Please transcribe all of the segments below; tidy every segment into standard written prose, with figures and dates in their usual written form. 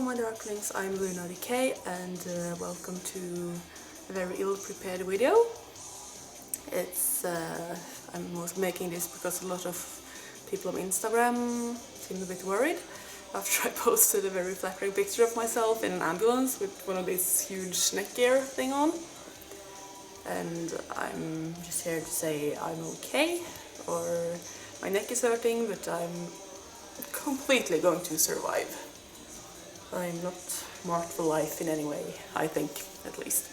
my darklings, I'm Luna and welcome to a very ill-prepared video. I'm mostly making this because a lot of people on Instagram seem a bit worried after I posted a very flattering picture of myself in an ambulance with one of these huge neck gear thing on. And I'm just here to say I'm okay, or my neck is hurting, but I'm completely going to survive. I'm not marked for life in any way, I think, at least.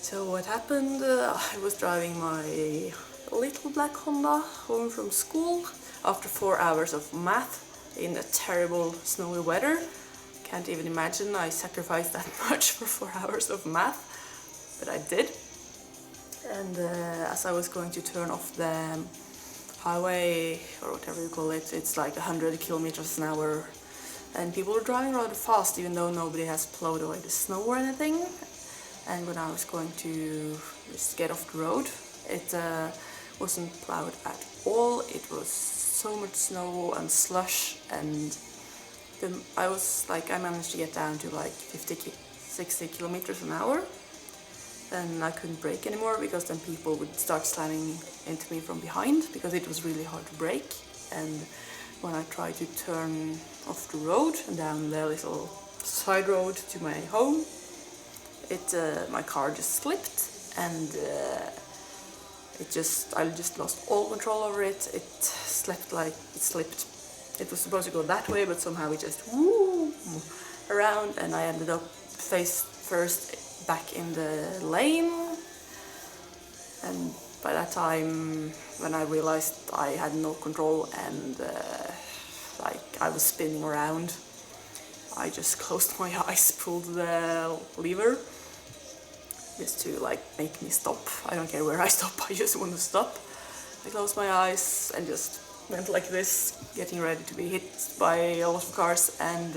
So what happened, I was driving my little black Honda home from school after 4 hours of math in a terrible snowy weather. Can't even imagine I sacrificed that much for 4 hours of math, but I did. And as I was going to turn off the highway, or whatever you call it, it's like 100 kilometers an hour, and people were driving rather fast even though nobody has plowed away the snow or anything. And when I was going to just get off the road, it wasn't plowed at all. It was so much snow and slush, and then I managed to get down to like 60 kilometers an hour. And I couldn't brake anymore because then people would start slamming into me from behind because it was really hard to brake. And when I tried to turn off the road and down the little side road to my home, my car just slipped, and I just lost all control over it. It slipped. It was supposed to go that way, but somehow it just woo around, and I ended up face first back in the lane. And by that time, when I realized I had no control and I was spinning around, I just closed my eyes, pulled the lever just to make me stop. I don't care where I stop, I just want to stop. I closed my eyes and just went like this, getting ready to be hit by a lot of cars, and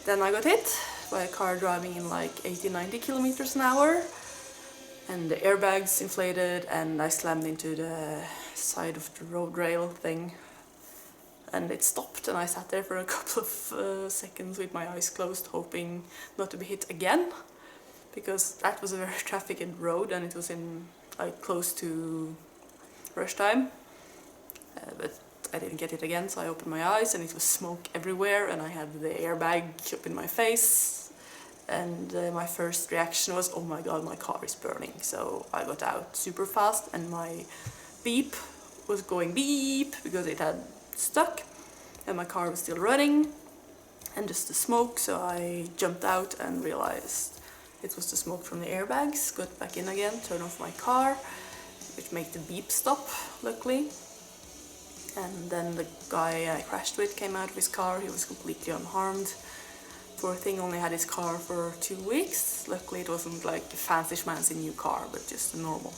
then I got hit by a car driving in like 80-90 kilometers an hour, and the airbags inflated, and I slammed into the side of the road rail thing, and it stopped, and I sat there for a couple of seconds with my eyes closed, hoping not to be hit again, because that was a very trafficked road and it was in close to rush time. But I didn't get it again, so I opened my eyes and it was smoke everywhere, and I had the airbag up in my face, and my first reaction was, oh my god, my car is burning. So I got out super fast, and my beep was going beep because it had stuck, and my car was still running and just the smoke. So I jumped out and realized it was the smoke from the airbags. Got back in again, turned off my car, which made the beep stop, luckily. And then the guy I crashed with came out of his car. He was completely unharmed. Poor thing, only had his car for 2 weeks. Luckily it wasn't like a fancy schmancy new car, but just a normal,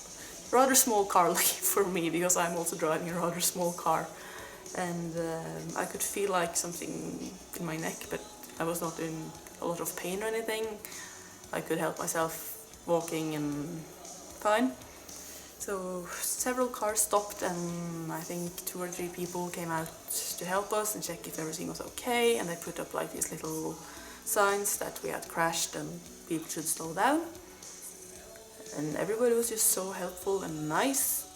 rather small car, lucky for me, because I'm also driving a rather small car. And I could feel like something in my neck, but I was not in a lot of pain or anything. I could help myself walking and fine. So several cars stopped, and I think 2 or 3 people came out to help us and check if everything was okay, and they put up like these little signs that we had crashed and people should slow down. And everybody was just so helpful and nice,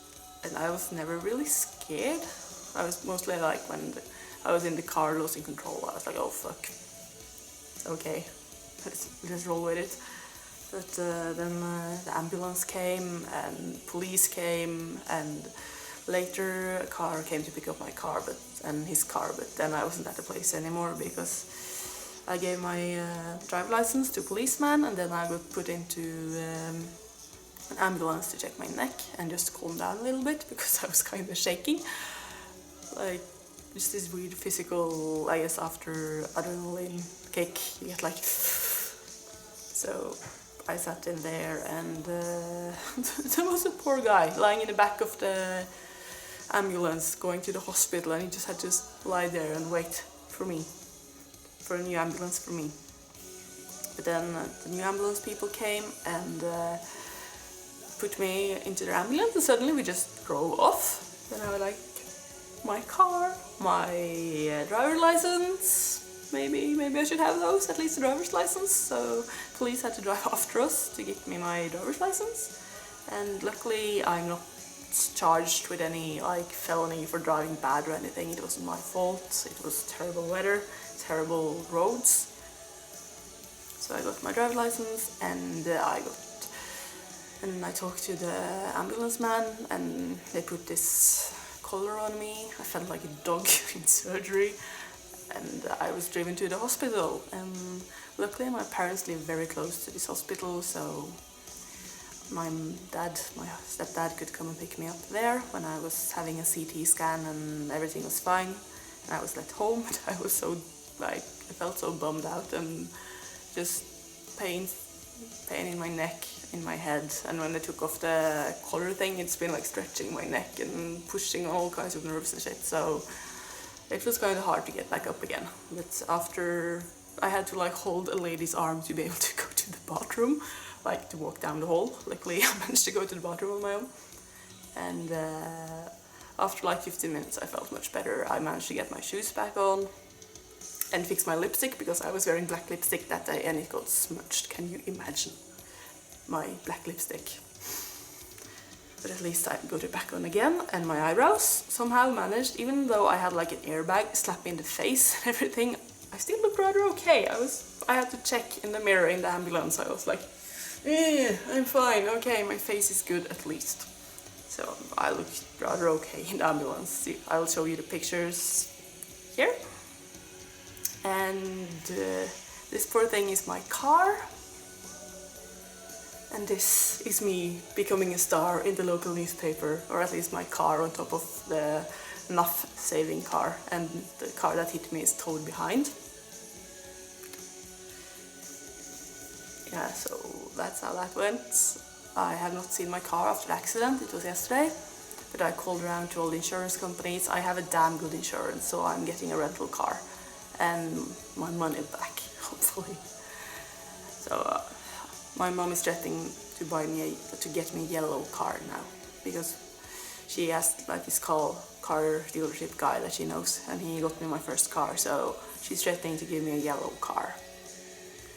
and I was never really scared. I was mostly like, when I was in the car losing control, I was like, oh fuck, okay, let's roll with it. But then the ambulance came and police came, and later a car came to pick up my car and his car, but then I wasn't at the place anymore because I gave my driver license to a policeman, and then I got put into an ambulance to check my neck and just calm down a little bit because I was kind of shaking. Like, just this weird physical, I guess after adrenaline kick, you get like... So I sat in there, and there was a poor guy lying in the back of the ambulance going to the hospital, and he just had to lie there and wait for me, for a new ambulance for me. But then the new ambulance people came and put me into the ambulance, and suddenly we just drove off. And I was like, my car, my driver license, maybe I should have those, at least a driver's license. So police had to drive after us to get me my driver's license, and luckily I'm not charged with any like felony for driving bad or anything. It wasn't my fault. It was terrible weather, terrible roads. So I got my driver's license, and I talked to the ambulance man, and they put this collar on me. I felt like a dog in surgery, and I was driven to the hospital. Luckily my parents live very close to this hospital, so my stepdad could come and pick me up there when I was having a CT scan and everything was fine. And I was left home, but I was so I felt so bummed out, and just pain in my neck, in my head, and when they took off the collar thing, it's been like stretching my neck and pushing all kinds of nerves and shit, so it was kind of hard to get back up again. But after I had to like hold a lady's arm to be able to go to the bathroom, like to walk down the hall. Luckily I managed to go to the bathroom on my own, and after like 15 minutes I felt much better. I managed to get my shoes back on and fix my lipstick, because I was wearing black lipstick that day and it got smudged. Can you imagine my black lipstick? But at least I got it back on again, and my eyebrows somehow managed, even though I had like an airbag slap me in the face and everything, I still looked rather okay. I had to check in the mirror in the ambulance. I was like, I'm fine, okay, my face is good at least. So I looked rather okay in the ambulance. See, I'll show you the pictures here. And this poor thing is my car. And this is me becoming a star in the local newspaper, or at least my car on top of the NAF saving car, and the car that hit me is towed behind. Yeah, so that's how that went. I have not seen my car after the accident, it was yesterday, but I called around to all the insurance companies. I have a damn good insurance, so I'm getting a rental car and my money back, hopefully. So my mom is threatening to get me a yellow car now, because she asked like this car dealership guy that she knows, and he got me my first car, so she's threatening to give me a yellow car.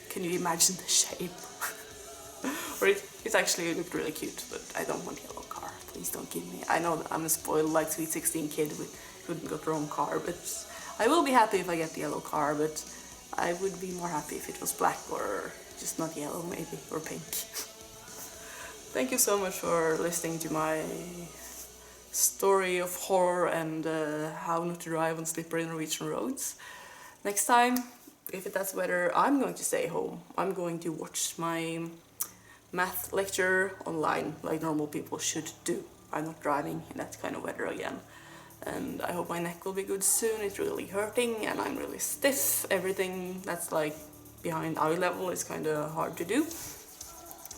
Can you imagine the shape? Or it actually looked really cute, but I don't want a yellow car. Please don't give me. I know that I'm a spoiled like sweet 16 kid who got the wrong car, but I will be happy if I get the yellow car, but I would be more happy if it was black, or just not yellow maybe, or pink. Thank you so much for listening to my story of horror and how not to drive on slippery Norwegian roads. Next time, if that's weather, I'm going to stay home. I'm going to watch my math lecture online like normal people should do. I'm not driving in that kind of weather again. And I hope my neck will be good soon. It's really hurting and I'm really stiff. Everything that's like behind eye level is kind of hard to do.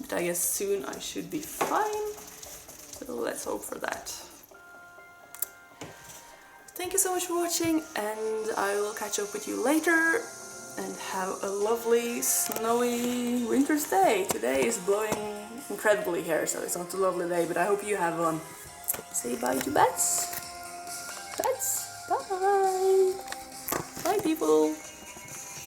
But I guess soon I should be fine. So let's hope for that. Thank you so much for watching, and I will catch up with you later. And have a lovely snowy winter's day. Today is blowing incredibly here, so it's not a lovely day, but I hope you have one. Say bye to bats. Bats, bye. Bye people.